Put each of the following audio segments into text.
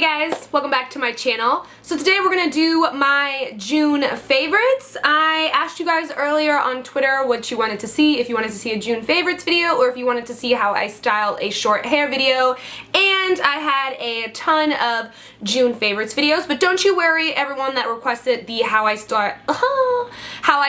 Hey guys, welcome back to my channel. So today we're gonna do my June favorites. I asked you guys earlier on Twitter what you wanted to see, if you wanted to see a June favorites video or if you wanted to see how I style a short hair video, and I had a ton of June favorites videos, but don't you worry, everyone that requested the how I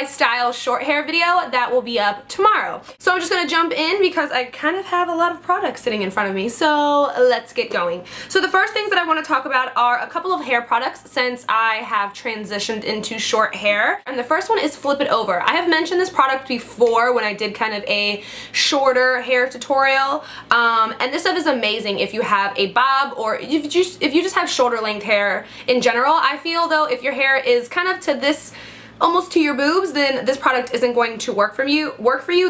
style short hair video, that will be up tomorrow. So I'm just gonna jump in because I kind of have a lot of products sitting in front of me, so let's get going. So the first things that I want to talk about are a couple of hair products since I have transitioned into short hair. And the first one is Flip It Over. I have mentioned this product before when I did kind of a shorter hair tutorial. And this stuff is amazing if you have a bob or if you just have shorter length hair in general. I feel though if your hair is kind of to this almost to your boobs, then this product isn't going to work for you.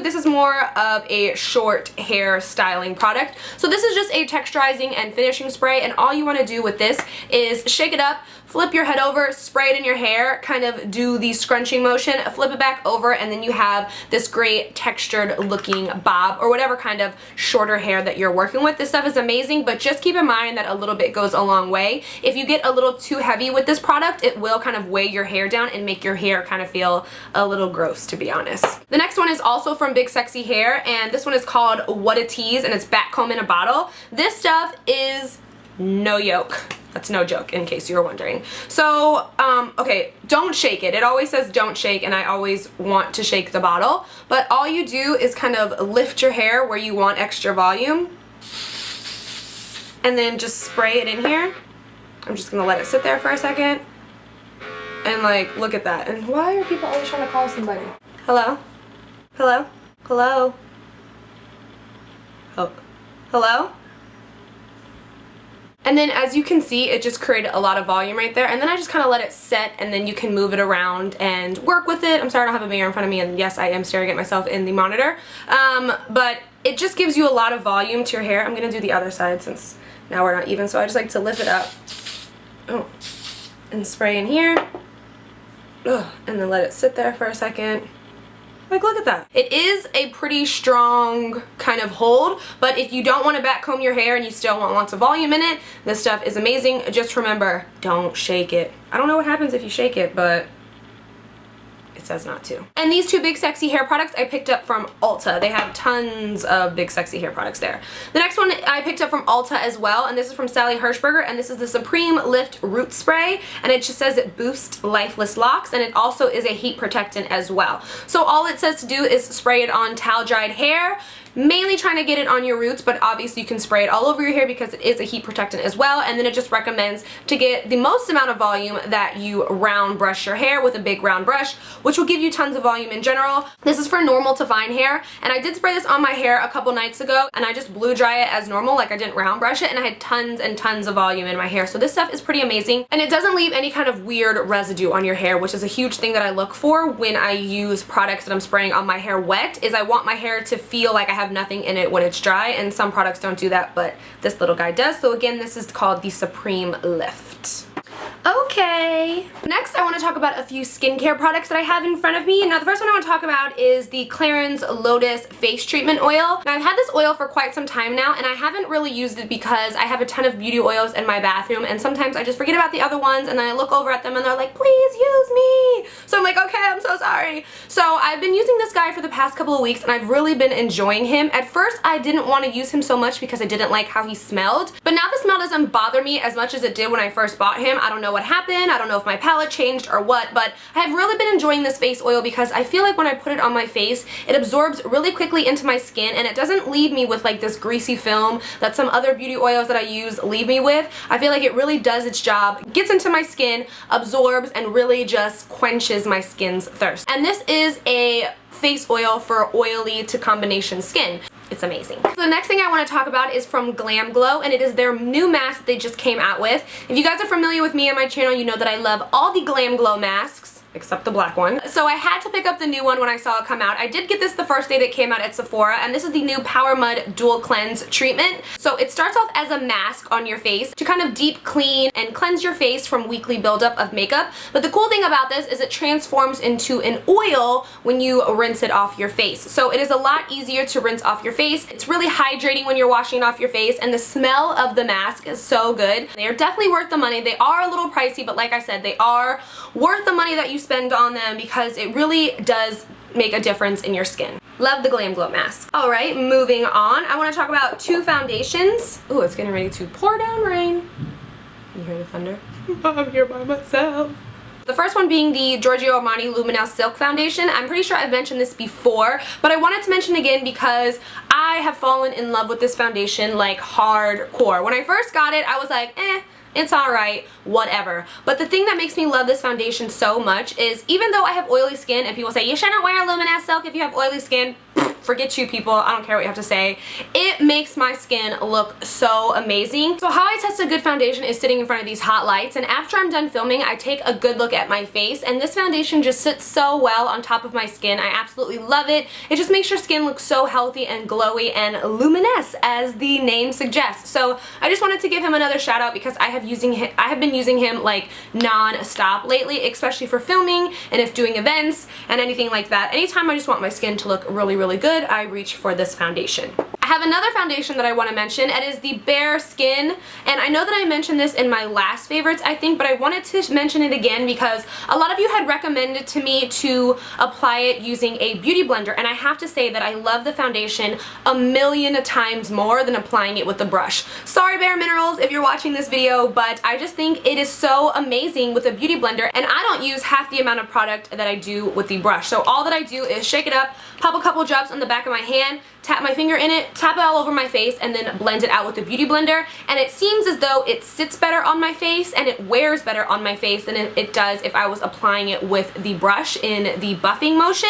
This is more of a short hair styling product. So this is just a texturizing and finishing spray, and all you want to do with this is shake it up, flip your head over, spray it in your hair, kind of do the scrunching motion, flip it back over, and then you have this great textured looking bob or whatever kind of shorter hair that you're working with. This stuff is amazing, but just keep in mind that a little bit goes a long way. If you get a little too heavy with this product, it will kind of weigh your hair down and make your hair kind of feel a little gross, to be honest. The next one is also from Big Sexy Hair, and this one is called What a Tease, and it's back comb in a bottle. This stuff is no yoke. That's no joke, in case you were wondering. So, okay, don't shake it. It always says don't shake, and I always want to shake the bottle. But all you do is kind of lift your hair where you want extra volume, and then just spray it in here. I'm just gonna let it sit there for a second. And like, look at that. And why are people always trying to call somebody? Hello? Hello? Hello? Oh. Hello? And then as you can see, it just created a lot of volume right there. And then I just kind of let it set, and then you can move it around and work with it. I'm sorry I don't have a mirror in front of me, and yes, I am staring at myself in the monitor. But it just gives you a lot of volume to your hair. I'm going to do the other side since now we're not even. So I just like to lift it up. Oh. And spray in here. Ugh, and then let it sit there for a second. Like, look at that. It is a pretty strong kind of hold, but if you don't want to back comb your hair and you still want lots of volume in it, this stuff is amazing. Just remember, don't shake it. I don't know what happens if you shake it, but it says not to. And these two Big Sexy Hair products I picked up from Ulta. They have tons of Big Sexy Hair products there. The next one I picked up from Ulta as well, and this is from Sally Hershberger, and this is the Supreme Lift Root Spray, and it just says it boosts lifeless locks, and it also is a heat protectant as well. So all it says to do is spray it on towel dried hair, mainly trying to get it on your roots, but obviously you can spray it all over your hair because it is a heat protectant as well. And then it just recommends to get the most amount of volume that you round brush your hair with a big round brush, which will give you tons of volume in general. This is for normal to fine hair, and I did spray this on my hair a couple nights ago, and I just blew dry it as normal, like I didn't round brush it, and I had tons and tons of volume in my hair. So this stuff is pretty amazing, and it doesn't leave any kind of weird residue on your hair, which is a huge thing that I look for when I use products that I'm spraying on my hair wet, is I want my hair to feel like I have nothing in it when it's dry, and some products don't do that, but this little guy does. So again, this is called the Supreme Lift. Okay. Next, I want to talk about a few skincare products that I have in front of me. Now, the first one I want to talk about is the Clarins Lotus Face Treatment Oil. Now, I've had this oil for quite some time now, and I haven't really used it because I have a ton of beauty oils in my bathroom, and sometimes I just forget about the other ones, and then I look over at them, and they're like, please use me. So I'm like, okay, I'm so sorry. So I've been using this guy for the past couple of weeks, and I've really been enjoying him. At first, I didn't want to use him so much because I didn't like how he smelled, but now the smell doesn't bother me as much as it did when I first bought him. I don't know what happened. I don't know if my palette changed or what, but I have really been enjoying this face oil because I feel like when I put it on my face, it absorbs really quickly into my skin, and it doesn't leave me with like this greasy film that some other beauty oils that I use leave me with. I feel like it really does its job, gets into my skin, absorbs, and really just quenches my skin's thirst. And this is a face oil for oily to combination skin. It's amazing. So the next thing I want to talk about is from Glam Glow, and it is their new mask that they just came out with. If you guys are familiar with me and my channel, you know that I love all the Glam Glow masks. except the black one. So I had to pick up the new one when I saw it come out. I did get this the first day that came out at Sephora, and this is the new PowerMud Dual Cleanse Treatment. So it starts off as a mask on your face to kind of deep clean and cleanse your face from weekly buildup of makeup. But the cool thing about this is it transforms into an oil when you rinse it off your face. So it is a lot easier to rinse off your face. It's really hydrating when you're washing it off your face, and the smell of the mask is so good. They are definitely worth the money. They are a little pricey, but like I said, they are worth the money that you spend on them because it really does make a difference in your skin. Love the Glam Glow mask. Alright, moving on. I want to talk about two foundations. Ooh, it's getting ready to pour down rain. Can you hear the thunder? I'm here by myself. The first one being the Giorgio Armani Luminous Silk Foundation. I'm pretty sure I've mentioned this before, but I wanted to mention again because I have fallen in love with this foundation like hardcore. When I first got it, I was like, it's alright, whatever. But the thing that makes me love this foundation so much is even though I have oily skin and people say you shouldn't wear Luminous Silk if you have oily skin, forget you people, I don't care what you have to say. It makes my skin look so amazing. So how I test a good foundation is sitting in front of these hot lights, and after I'm done filming I take a good look at my face, and this foundation just sits so well on top of my skin. I absolutely love it. It just makes your skin look so healthy and glowy and luminous as the name suggests. So I just wanted to give him another shout out because I have been using him like non-stop lately, especially for filming and if doing events and anything like that. Anytime I just want my skin to look really, really good, I reach for this foundation. I have another foundation that I want to mention. It is the BareSkin, and I know that I mentioned this in my last favorites, I think, but I wanted to mention it again because a lot of you had recommended to me to apply it using a beauty blender, and I have to say that I love the foundation a million times more than applying it with the brush. Sorry BareMinerals if you're watching this video, but I just think it is so amazing with a beauty blender, and I don't use half the amount of product that I do with the brush. So all that I do is shake it up, pop a couple drops on the back of my hand, tap my finger in it, tap it all over my face, and then blend it out with the beauty blender, and it seems as though it sits better on my face and it wears better on my face than it does if I was applying it with the brush in the buffing motion.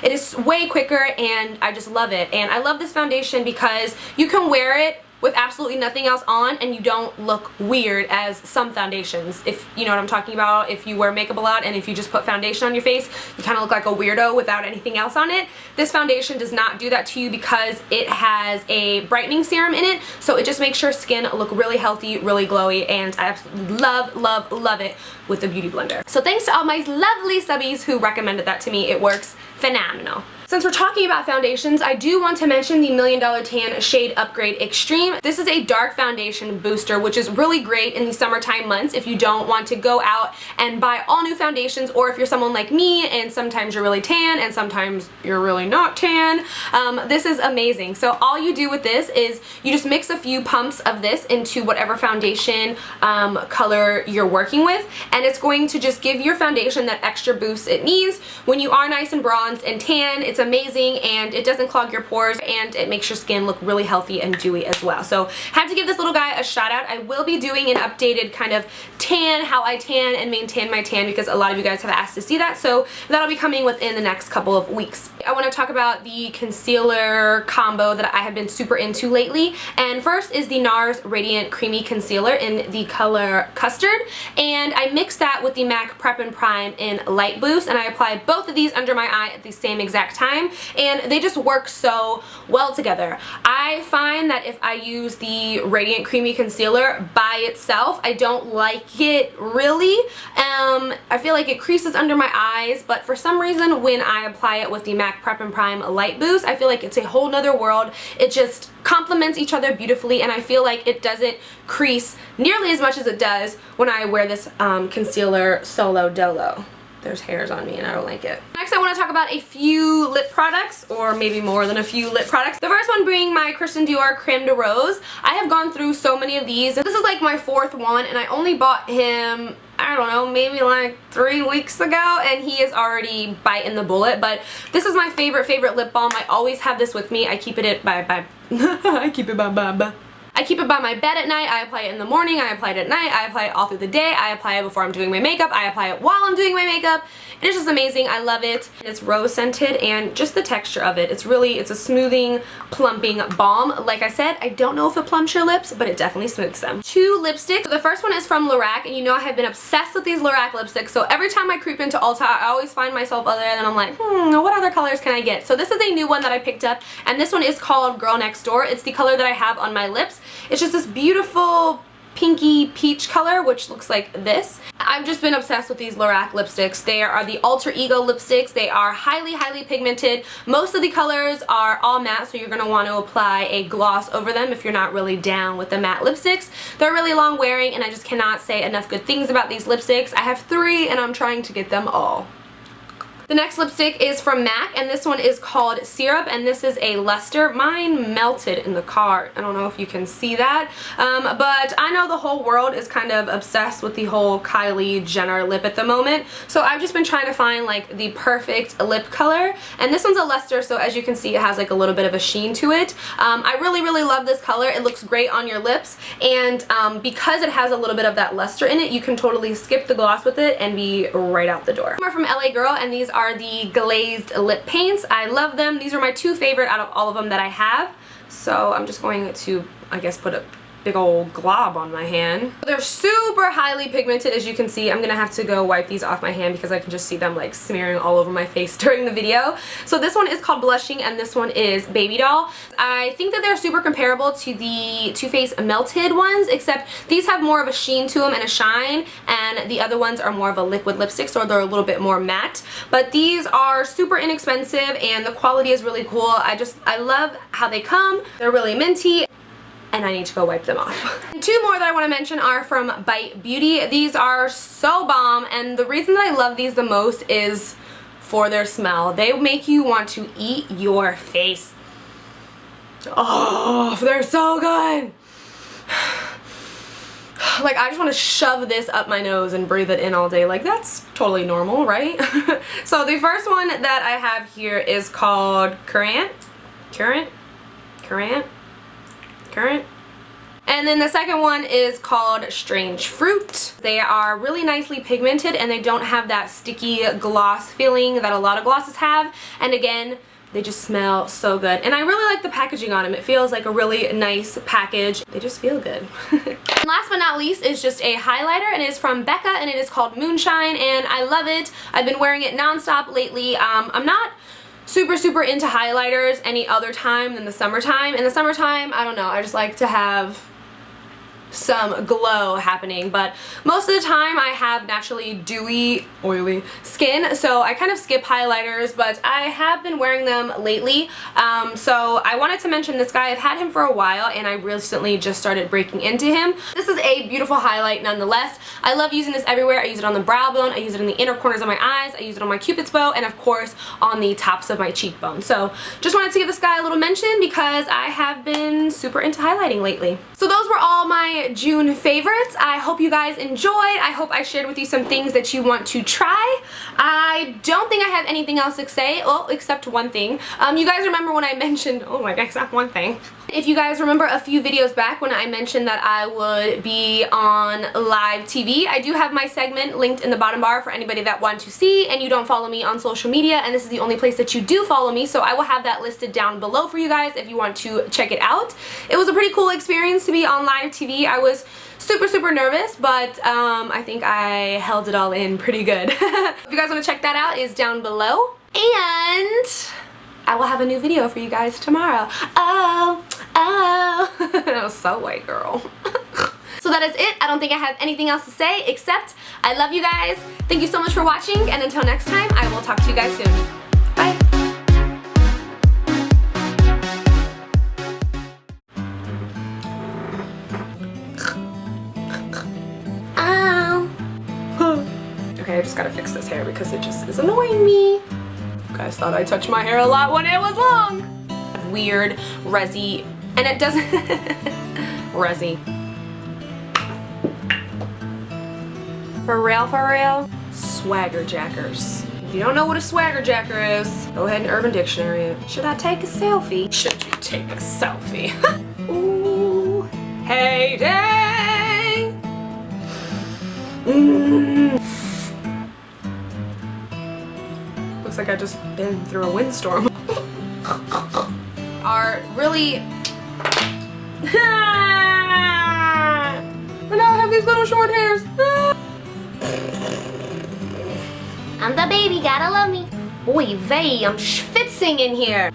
It is way quicker and I just love it, and I love this foundation because you can wear it with absolutely nothing else on and you don't look weird as some foundations, if you know what I'm talking about. If you wear makeup a lot and if you just put foundation on your face, you kind of look like a weirdo without anything else on it. This foundation does not do that to you because it has a brightening serum in it, so it just makes your skin look really healthy, really glowy, and I absolutely love, love, love it with the beauty blender. So thanks to all my lovely subbies who recommended that to me. It works phenomenal. Since we're talking about foundations, I do want to mention the $1 Million Tan Shade Upgrade Extreme. This is a dark foundation booster, which is really great in the summertime months if you don't want to go out and buy all new foundations, or if you're someone like me and sometimes you're really tan and sometimes you're really not tan. This is amazing. So all you do with this is you just mix a few pumps of this into whatever foundation color you're working with, and it's going to just give your foundation that extra boost it needs when you are nice and bronzed and tan. It's amazing, and it doesn't clog your pores, and it makes your skin look really healthy and dewy as well. So had to give this little guy a shout out. I will be doing an updated kind of tan, how I tan and maintain my tan, because a lot of you guys have asked to see that, so that'll be coming within the next couple of weeks. I want to talk about the concealer combo that I have been super into lately, and first is the NARS Radiant Creamy Concealer in the color Custard, and I mixed that with the MAC Prep and Prime in Light Boost, and I applied both of these under my eye at the same exact time, and they just work so well together. I find that if I use the Radiant Creamy Concealer by itself, I don't like it really. I feel like it creases under my eyes, but for some reason when I apply it with the MAC Prep and Prime Light Boost, I feel like it's a whole nother world. It just complements each other beautifully, and I feel like it doesn't crease nearly as much as it does when I wear this concealer solo dolo. There's hairs on me and I don't like it. Next I want to talk about a few lip products, or maybe more than a few lip products. The first one being my Christian Dior Creme de Rose. I have gone through so many of these. This is like my fourth one, and I only bought him, I don't know, maybe like 3 weeks ago, and he is already biting the bullet. But this is my favorite lip balm. I always have this with me. I keep it by I keep it by my bed at night, I apply it in the morning, I apply it at night, I apply it all through the day, I apply it before I'm doing my makeup, I apply it while I'm doing my makeup. It's just amazing. I love it. It's rose scented and just the texture of it. It's a smoothing, plumping balm. Like I said, I don't know if it plumps your lips, but it definitely smooths them. 2 lipsticks. So the first one is from Lorac, and you know I have been obsessed with these Lorac lipsticks, so every time I creep into Ulta, I always find myself other and I'm like, what other colors can I get? So this is a new one that I picked up, and this one is called Girl Next Door. It's the color that I have on my lips. It's just this beautiful pinky peach color, which looks like this. I've just been obsessed with these Lorac lipsticks. They are the Alter Ego lipsticks. They are highly, highly pigmented. Most of the colors are all matte, so you're going to want to apply a gloss over them if you're not really down with the matte lipsticks. They're really long wearing, and I just cannot say enough good things about these lipsticks. I have 3, and I'm trying to get them all. The next lipstick is from MAC, and this one is called Syrup, and this is a luster. Mine melted in the car. I don't know if you can see that, but I know the whole world is kind of obsessed with the whole Kylie Jenner lip at the moment, so I've just been trying to find like the perfect lip color, and this one's a luster, so as you can see it has like a little bit of a sheen to it. I really, really love this color. It looks great on your lips, and because it has a little bit of that luster in it, you can totally skip the gloss with it and be right out the door. We're from LA Girl, and these are the glazed lip paints. I love them. These are my 2 favorite out of all of them that I have. So I'm just going to, I guess, put a big old glob on my hand. They're super highly pigmented, as you can see. I'm gonna have to go wipe these off my hand because I can just see them like smearing all over my face during the video. So this one is called Blushing, and this one is Baby Doll. I think that they're super comparable to the Too Faced Melted ones, except these have more of a sheen to them and a shine, and the other ones are more of a liquid lipstick, so they're a little bit more matte. But these are super inexpensive, and the quality is really cool. I love how they come. They're really minty, and I need to go wipe them off. 2 more that I want to mention are from Bite Beauty. These are so bomb, and the reason that I love these the most is for their smell. They make you want to eat your face. Oh, they're so good. Like, I just want to shove this up my nose and breathe it in all day. Like, that's totally normal, right? So the first one that I have here is called Current. And then the second one is called Strange Fruit. They are really nicely pigmented, and they don't have that sticky gloss feeling that a lot of glosses have. And again, they just smell so good. And I really like the packaging on them. It feels like a really nice package. They just feel good. And last but not least is just a highlighter, and it is from Becca, and it is called Moonshine, and I love it. I've been wearing it nonstop lately. I'm not super into highlighters any other time than the summertime. In the summertime, I don't know, I just like to have some glow happening, but most of the time I have naturally dewy, oily skin, so I kind of skip highlighters, but I have been wearing them lately. So I wanted to mention this guy. I've had him for a while, and I recently just started breaking into him. This is a beautiful highlight nonetheless. I love using this everywhere. I use it on the brow bone, I use it in the inner corners of my eyes, I use it on my cupid's bow, and of course on the tops of my cheekbone. So just wanted to give this guy a little mention because I have been super into highlighting lately. So those were all my June favorites. I hope you guys enjoyed. I hope I shared with you some things that you want to try. I don't think I have anything else to say, well, except one thing. You guys remember when I mentioned, oh my gosh, that one thing. If you guys remember a few videos back when I mentioned that I would be on live TV, I do have my segment linked in the bottom bar for anybody that wants to see and you don't follow me on social media, and this is the only place that you do follow me, so I will have that listed down below for you guys if you want to check it out. It was a pretty cool experience to be on live TV. I was super nervous, but I think I held it all in pretty good. If you guys want to check that out, it's down below, and I will have a new video for you guys tomorrow. Oh, that was so white, girl. So that is it. I don't think I have anything else to say except I love you guys. Thank you so much for watching, and until next time, I will talk to you guys soon. Bye. Okay, I just gotta fix this hair because it just is annoying me. You guys thought I touched my hair a lot when it was long. Weird, resi, and it doesn't, resi. For real, swagger jackers. If you don't know what a swagger jacker is, go ahead and Urban Dictionary it. Should I take a selfie? Should you take a selfie? Ooh. heyday. Looks like I just been through a windstorm. Are really and now I have these little short hairs. I'm the baby, gotta love me. Oy vey, I'm schwitzing in here.